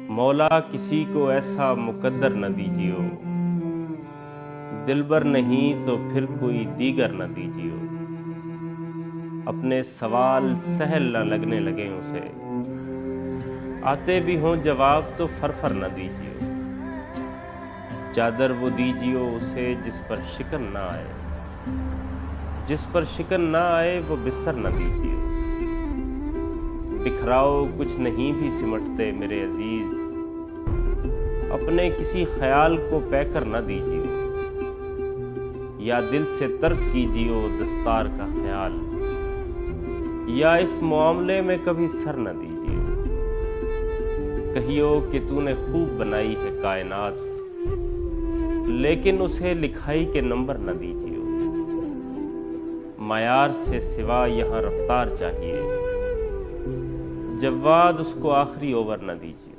مولا کسی کو ایسا مقدر نہ دیجیو، دلبر نہیں تو پھر کوئی دیگر نہ دیجیو۔ اپنے سوال سہل نہ لگنے لگیں اسے، آتے بھی ہوں جواب تو فرفر نہ دیجیو۔ چادر وہ دیجیو اسے جس پر شکن نہ آئے، جس پر شکن نہ آئے وہ بستر نہ دیجیو۔ بکھراؤ کچھ نہیں بھی سمٹتے میرے عزیز، اپنے کسی خیال کو پے کر نہ دیجیو۔ یا دل سے ترک کیجیو دستار کا خیال، یا اس معاملے میں کبھی سر نہ دیجیو۔ کہیو کہ تو نے خوب بنائی ہے کائنات، لیکن اسے لکھائی کے نمبر نہ دیجیو۔ معیار سے سوا یہاں رفتار چاہیے، جواد اس کو آخری اوور نہ دیجیے۔